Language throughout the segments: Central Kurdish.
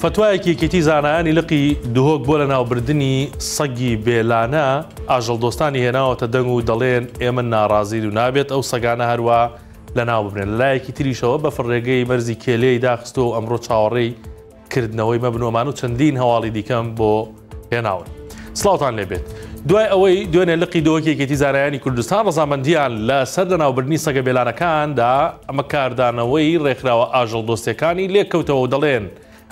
فتوایەکی کێتی زانایانی لقی دهۆک بۆ لە ناوبردنی سەگی بێلانە ئاژەڵدۆستانی هێناوەتە دەنگ و دەڵێن ئێمە ناڕازین و نابێت ئەو سەگانە هەروە لە ناو ببرێن. لایەکی تریشەوە بە فڕێگەی مەرزی کێلەی داخستۆ و ئەمڕۆ چاوەڕێی کردنەوەی مەبنۆمان و چەندین هەواڵی دیکەم بۆ هێناون. سڵاوتان لێبێت. دوای ئەوەی دوێنێ لقی دۆکێکی زانایانی کوردستان ڕەزامەندیان لە سەر لەناوبردنی سەگە بێلانەکاندا ئەمە کاردانەوەی ڕێکخراوە ئاژەڵدۆستیەکانی لێککەوتەوە و دەڵێن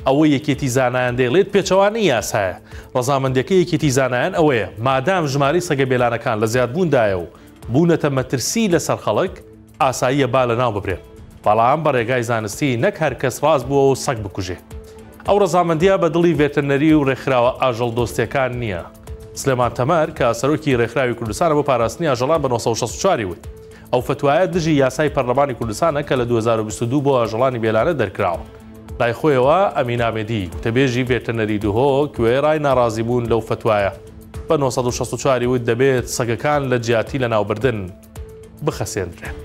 ئەوەی یەکێتی زانایان دەڵێت پێچەوانی یاسایە. ڕەزامەندیەکە یەکێتی زانایان ئەوەیە مادام ژماری سەگە بێلانەکان لە زیادبووندایە و بوونەتە مەترسی لەسەر خەڵک ئاساییە با لە ناو ببرێن. بەڵام بە ڕێگای زانستی نەک هەر کەس ڕاست بووە و سەگ بکوژێ. ئەو ڕەزامەندیە بە دڵی ڤێتەرنەری و ڕێکخراوە ئاژەڵدۆستیەکان نییە. سلێمان تەمەر کە سەرۆکی ڕێکخراوی کوردستانە بۆ پاراستنی ئاژەڵان بە 1964 وت. ئەو فتوایە دژی یاسای پەرلەمانی کوردستانە کە لە 2022 بۆ ئاژەڵانی بێلانە دەرکراوە. لای خۆیەوە ئەمین ئامێدی وتەبێژی ڤێتەرنەری دوهۆ کوێ ڕای ناڕازی بوون لەو فتوایە. بە 1964 وت دەبێت سەگەکان لە جیاتی لە ناوبردن بخەسێنرێن.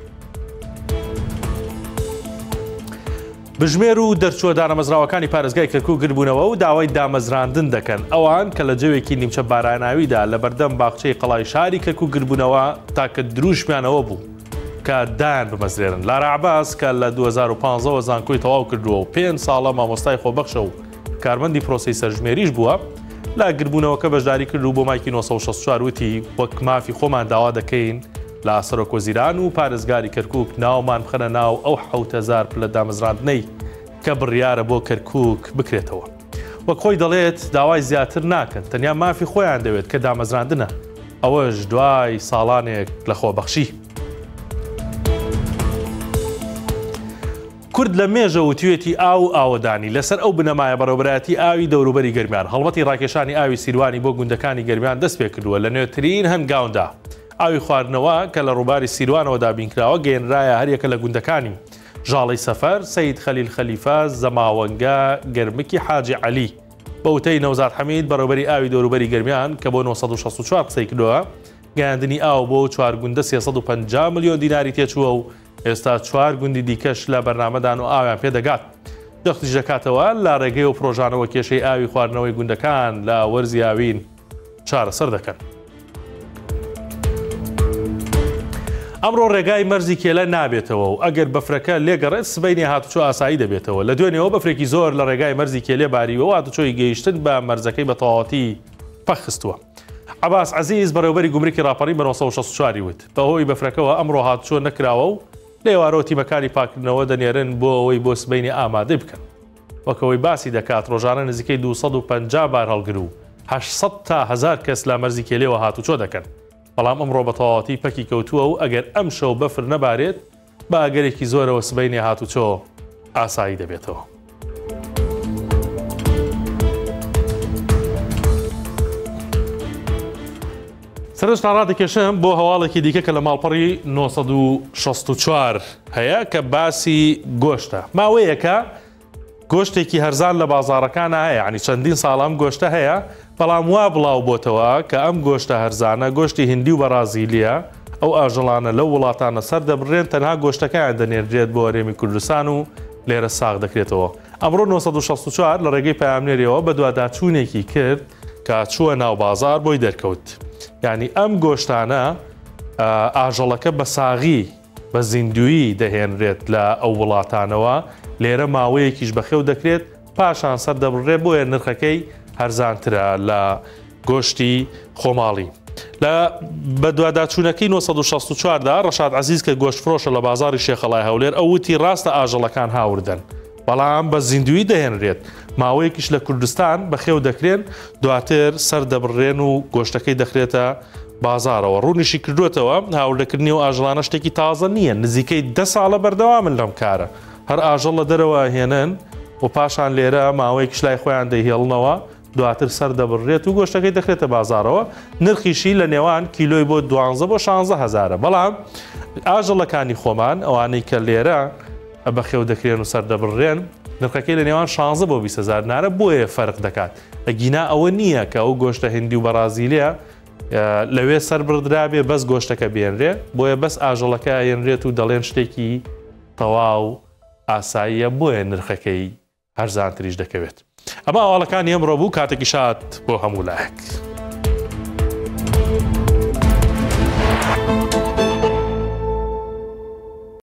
بژمێر و دەرچووە دانەمەزراوەکانی پارێزگای کەرکووک گربوونەوە و داوای دامەزراندن دەکەن. ئەوان کە لە جەوێکی نیمچە باراناویدا لە بەردەم باخچەی قەڵای شاری کەرکووک گربوونەوە تاکە دروشمیانەوە بوو کە دایان بمەزرێنن. لارە عەباس کە لە 2015 زانکۆی تەواو کردووە و 5 ساڵە مامۆستای خۆبەخشە و کارمەندی پرۆسەی سەرژمێریش بووە، لا گربوونەوەکە بەشداری کرد و بۆ مایکی 1964 وتی وەک مافی خۆمان داوا دەکەین لە سەرۆکوەزیران و پارێزگاری کەرکووک ناومان بخەنە ناو ئەو 7000 پلە دامەزراندنەی کە بڕیارە بۆ کەرکووک بکرێتەوە. وەک خۆی دەڵێت داوای زیاتر ناکەن، تەنیا مافی خۆیان دەوێت کە دامەزراندنە، ئەوەش دوای ساڵانێک لە خۆبەخشی. کورد لە مێژە و توێتی ئاو ئاوەدانی لەسەر ئەو بنەمایە بەڕێوەبەرایەتی ئاوی دەوروبەری گەرمیان هەڵمەتی ڕاکێشانی ئاوی سیروانی بۆ گوندەکانی گەرمیان دەست پێ کردووە لە نوێترین هەنگاوندا. ئاوی خواردنەوە کە لە ڕووباری سیروانەوە دابینکراوە گەێنرایە هەریەکە لە گوندەکانی ژاڵی سەفەر، سەید خەلیل خەلیفە، زەماوەنگە، گەرمکی حاجی عەلی. بە وتەی نەوزاد حەمید بەڕێوەبەری ئاوی دەوروبەری گەرمیان کە بۆ 1964 قسەی کردووە، گەیاندنی ئاو بۆ 4 گوندە 350 ملیۆن دیناری تێچووە و ئێستا 4 گوندی دیکەش لە بەرنامەدان و ئاویان پێدەگات. دەختیش دەکاتەوە لە ڕێگەی و پرۆژانەوە کێشەی ئاوی خواردنەوەی گوندەکان لە وەرزی ئاوین چارەسەر دەکەن. ئەمڕۆ ڕێگای مەرزی کێلە نابێتەوە و ئەگەر بەفرەکە لێگەڕێت سبەینی هاتوچۆ ئاسایی دەبێتەوە. لە دوێنێەوە بەفرێکی زۆر لە ڕێگای مەرزی کێلێ باریوە هاتوچۆی گەیشتن بە مەرزەکەی بە تەواوەتی پەخستووە. عەباس عەزیز بەڕێوەبەری گومرکی ڕاپەڕی بە 1964 وت بەهۆی بەفرەکەەوە ئەمڕۆ هاتوچۆ نەکراوە و لە ئێوارەوە تیمەکانی پاکردنەوە دەنێرن بۆ ئەوەی بۆ سبەینی ئامادە بکەن. وەکەوەی باسی دەکات ڕۆژانە نزیکەی 250 بار هەڵگر و 800 تا 1000 کەس لە مەرزی کێلێەوە هاتوچۆ دەکەن. بەڵام ئەمڕۆ بە تەواوەتی پەکی کەوتووە و ئەگەر ئەم شەو بەفر نەبارێت بە ئەگەرێکی زۆرەوە سبەینی هاتوچۆ ئاسایی دەبێتەوە. سەرنجتان ڕادەکێشم بۆ هەواڵێکی دیکە کە لە ماڵپەڕی 1964 هەیە کە باسی گۆشتە. ماوەیەکە گۆشتێکی هەرزان لە بازاڕەکانە هەیە، ینی چەندین ساڵام گۆشتە هەیە، بەڵام وا بڵاو بۆتەوە کە ئەم گۆشتە هەرزانە گۆشتی هندی و بەرازیلیە ئەو ئاژەڵانە لەو وڵاتانە سەر دەبڕێن تەنها گۆشتەکەیان دەنێردرێت بۆ هەرێمی کوردستان و لێرە ساغ دەکرێتەوە. ئەمڕۆ 1964 لە ڕێگەی پەیامنێریەوە بە دوواداچوونێکی کرد کە چووە ناو بازار بۆی دەرکەوت. یعنی ئەم گۆشتانە ئاژەڵەکە بە ساغی بە زیندویی دەهێنرێت لە ئەو وڵاتانەوە، لێرە ماوەیەکیش بەخێو دەکرێت پاشان سەر دەبڕێت بۆیە نرخەکەی هەرزانترە لە گۆشتی خۆماڵی. لە بە دوواداچوونەکەی 1964دا ڕەشاد عەزیز کە گۆشت فرۆشە لە بازاری شێخەڵای هەولێر ئەو وتی ڕاستە ئاژەڵەکان هاوردن، بەڵام بە زیندوی دەهێنرێت، ماوەیەکیش لە کوردستان بەخێو دەکرێن، دواتر سەر دەبڕێن و گۆشتەکەی دەخرێتە بازارەوە. ڕوونیشی کردوێتەوە هاوردەکردنی و ئاژەڵانە شتێکی تازە نییە، نزیکەی 10 ساڵە بەردەوامن لەم کارە. هەر ئاژەڵ لە دەرەوە هێنن و پاشان لێرە ماوەیەکیش لای خۆیان دەهێڵنەوە، دواتر سەر دەبڕێت و گۆشتەکەی دەخرێتە بازارەوە. نرخیشی لە نێوان کیلۆی بۆ 12 بۆ 16 هەزارە. بەڵام ئاژەڵەکانی خۆمان ئەوانەی کە لێرە بەخێو دەکرێن و سەر دەبڕێن نرخەکەی لە نێوان 16 بۆ 20 هزار نارە. بۆیە فەرق دەکات. ئەگینا ئەوە نییە کە ئەو گۆشتە هندی و بەرازیلیا لەوێ سەر بردرابێ بەس گۆشتەکە بێنرێ، بۆیە بەس ئاژەڵەکە هێنرێت و دەڵێن شتێکی تەواو ئاساییە، بۆیە نرخەکەی هەرزانتریش دەکەوێت. ئەمە ئەوڵەکان ئێمڕۆ بوو کاتێکی شات بۆ هەموو لایەک.